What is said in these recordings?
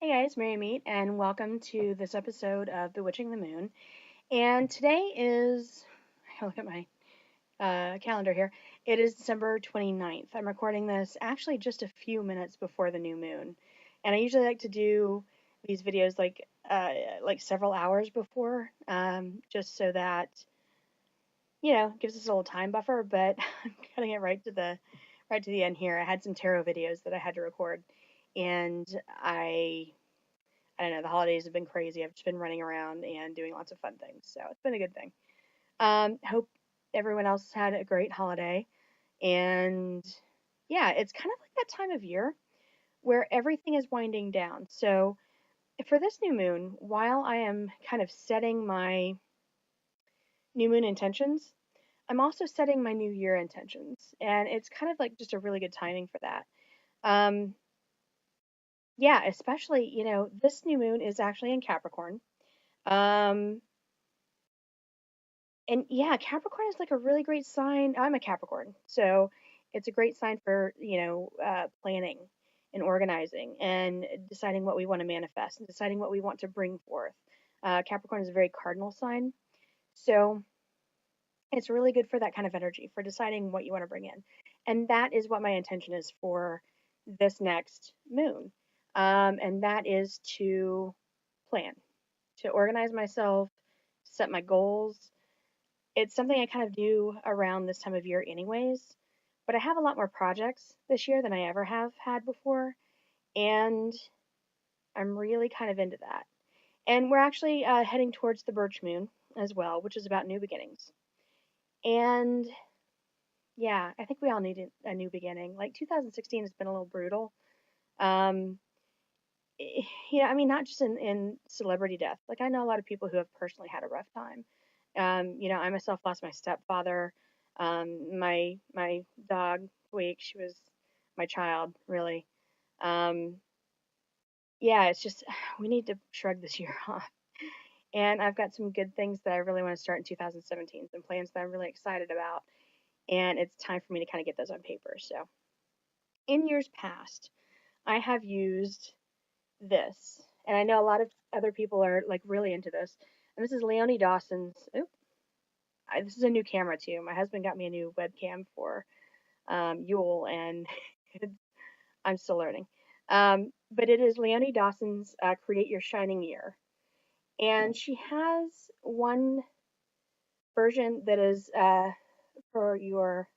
Hey guys, Mary Meet, and welcome to this episode of Bewitching the Moon. And today is, I look at my calendar here, it is December 29th. I'm recording this actually just a few minutes before the new moon. And I usually like to do these videos like several hours before, just so that, gives us a little time buffer, but I'm cutting it right to the end here. I had some tarot videos that I had to record, and I don't know, the holidays have been crazy. I've just been running around and doing lots of fun things. So it's been a good thing. Hope everyone else had a great holiday. And yeah, it's kind of like that time of year where everything is winding down. So for this new moon, while I am kind of setting my new moon intentions, I'm also setting my new year intentions. And it's kind of like just a really good timing for that. Um, yeah, especially, this new moon is actually in Capricorn. Um, And yeah, Capricorn is like a really great sign. I'm a Capricorn, so it's a great sign for, planning and organizing and deciding what we want to manifest and deciding what we want to bring forth. Capricorn is a very cardinal sign, so it's really good for that kind of energy, for deciding what you want to bring in. And that is what my intention is for this next moon. And that is to plan, to organize myself, set my goals. It's something I kind of do around this time of year anyways, but I have a lot more projects this year than I ever have had before, and I'm really kind of into that. And we're actually heading towards the Birch Moon as well, which is about new beginnings. And yeah, I think we all need a new beginning. Like 2016 has been a little brutal. Um, I mean, not just in celebrity death. Like I know a lot of people who have personally had a rough time. I myself lost my stepfather. My dog, Week, she was my child, really. Um, yeah, it's just we need to shrug this year off. And I've got some good things that I really want to start in 2017, some plans that I'm really excited about. And it's time for me to kind of get those on paper. So, in years past, I have used this, and I know a lot of other people are like really into this. And this is Leonie Dawson's. This is a new camera too. My husband got me a new webcam for Yule, and I'm still learning. But it is Leonie Dawson's Create Your Shining Year. And she has one version that is for your,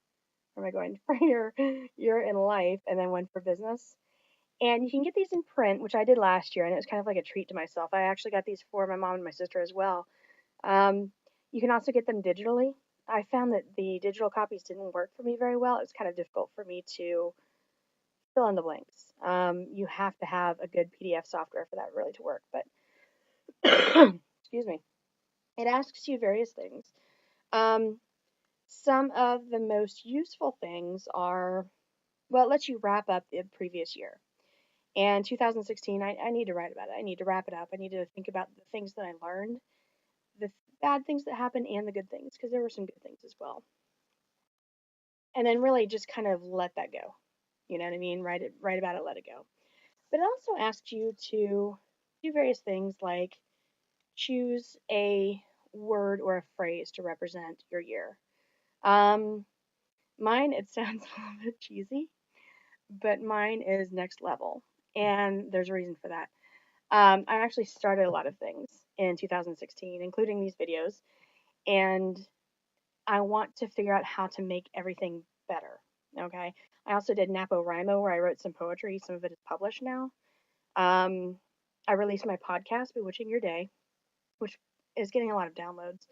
where am I going? For your year in life, and then one for business. And you can get these in print, which I did last year, and it was kind of like a treat to myself. I actually got these for my mom and my sister as well. Um, you can also get them digitally. I found that the digital copies didn't work for me very well. It was kind of difficult for me to fill in the blanks. You have to have a good PDF software for that really to work. But excuse me, it asks you various things. Um, some of the most useful things are, well, it lets you wrap up the previous year. And 2016, I need to write about it. I need to wrap it up. I need to think about the things that I learned, the bad things that happened, and the good things, because there were some good things as well. And then really just kind of let that go. You know what I mean? Write about it, let it go. But it also asks you to do various things like choose a word or a phrase to represent your year. Um, Mine, it sounds a little bit cheesy, but mine is next level. And there's a reason for that. I actually started a lot of things in 2016, including these videos, and I want to figure out how to make everything better. Okay. I also did NaPoWriMo where I wrote some poetry. Some of it is published now. Um, I released my podcast, Bewitching Your Day, which is getting a lot of downloads.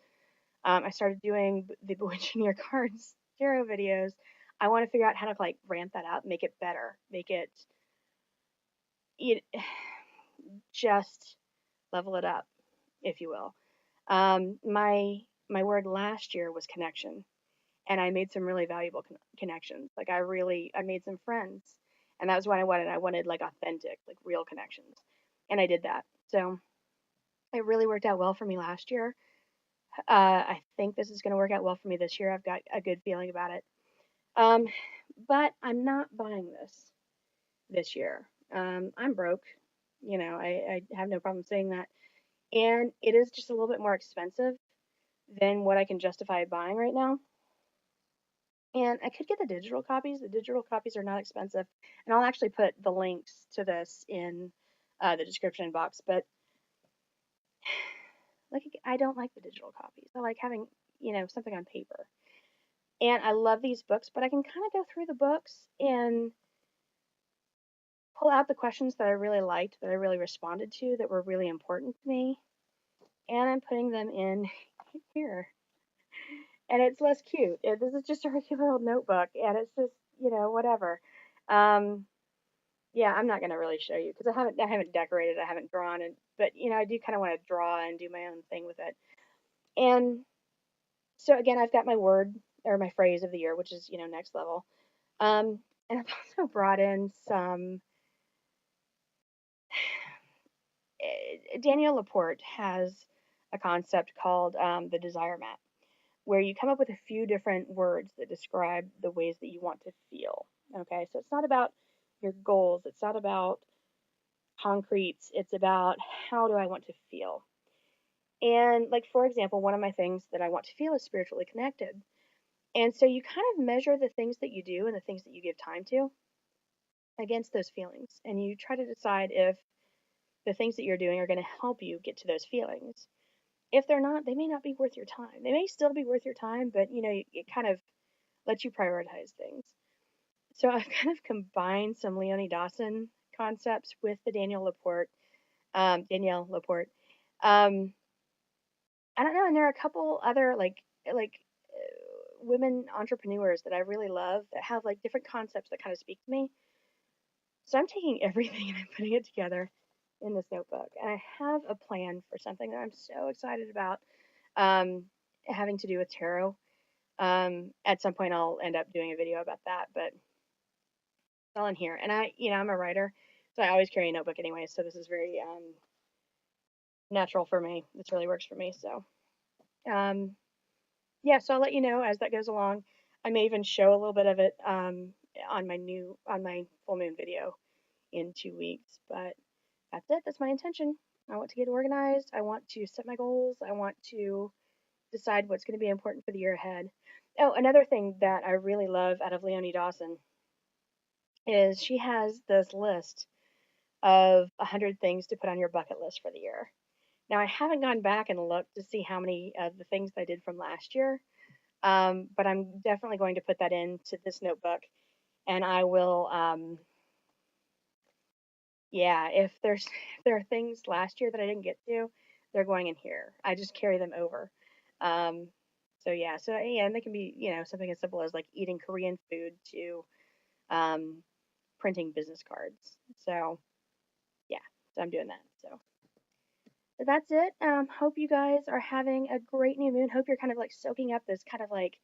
I started doing the Bewitching Your Cards tarot videos. I want to figure out how to like ramp that up, make it better, make it, it just level it up, if you will. My word last year was connection, and I made some really valuable connections. Like I made some friends, and that was what I wanted. I wanted like authentic, like real connections, and I did that. So it really worked out well for me last year. I think this is going to work out well for me this year. I've got a good feeling about it. Um, but I'm not buying this year. I'm broke. I have no problem saying that. And it is just a little bit more expensive than what I can justify buying right now. And I could get the digital copies. The digital copies are not expensive. And I'll actually put the links to this in the description box. But like, I don't like the digital copies. I like having, something on paper. And I love these books, but I can kind of go through the books and pull out the questions that I really liked, that I really responded to, that were really important to me. And I'm putting them in here. And it's less cute. This is just a regular old notebook, and it's just, whatever. Um, yeah, I'm not gonna really show you because I haven't decorated, I haven't drawn, but I do kind of want to draw and do my own thing with it. And so again, I've got my word or my phrase of the year, which is next level. And I've also brought in some. Danielle Laporte has a concept called the desire map, where you come up with a few different words that describe the ways that you want to feel. Okay, so it's not about your goals, it's not about concretes, it's about how do I want to feel. And, like, for example, one of my things that I want to feel is spiritually connected. And so you kind of measure the things that you do and the things that you give time to against those feelings. And you try to decide if the things that you're doing are going to help you get to those feelings. If they're not, they may not be worth your time. They may still be worth your time, but it kind of lets you prioritize things. So I've kind of combined some Leonie Dawson concepts with the Danielle Laporte. Um, I don't know, and there are a couple other women entrepreneurs that I really love that have like different concepts that kind of speak to me. So I'm taking everything and I'm putting it together in this notebook, and I have a plan for something that I'm so excited about, um, having to do with tarot. At some point, I'll end up doing a video about that, but it's all in here. And I'm a writer, so I always carry a notebook anyway. So this is very natural for me. This really works for me. So um, yeah, so I'll let you know as that goes along. I may even show a little bit of it on my full moon video in 2 weeks. But that's it. That's my intention. I want to get organized. I want to set my goals. I want to decide what's going to be important for the year ahead. Oh, another thing that I really love out of Leonie Dawson is she has this list of 100 things to put on your bucket list for the year. Now, I haven't gone back and looked to see how many of the things I did from last year, but I'm definitely going to put that into this notebook, and I will. Yeah, if there are things last year that I didn't get to, they're going in here. I just carry them over. Um, and they can be something as simple as like eating Korean food to um, printing business cards. So yeah, so I'm doing that. So that's it. Hope you guys are having a great new moon. Hope you're kind of like soaking up this kind of like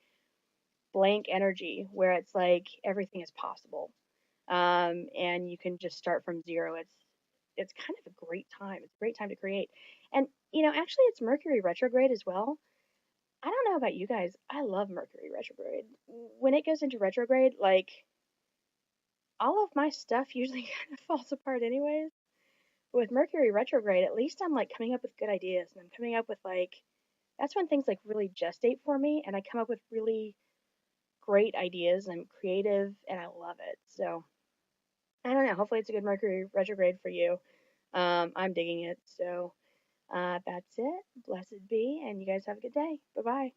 blank energy where it's like everything is possible. And you can just start from zero. It's kind of a great time. It's a great time to create. And actually it's Mercury retrograde as well. I don't know about you guys. I love Mercury retrograde. When it goes into retrograde, like all of my stuff usually kind of falls apart anyways. But with Mercury retrograde, at least I'm like coming up with good ideas and I'm coming up with like that's when things like really gestate for me and I come up with really great ideas and I'm creative and I love it. So I don't know. Hopefully it's a good Mercury retrograde for you. I'm digging it. So that's it. Blessed be, and you guys have a good day. Bye bye.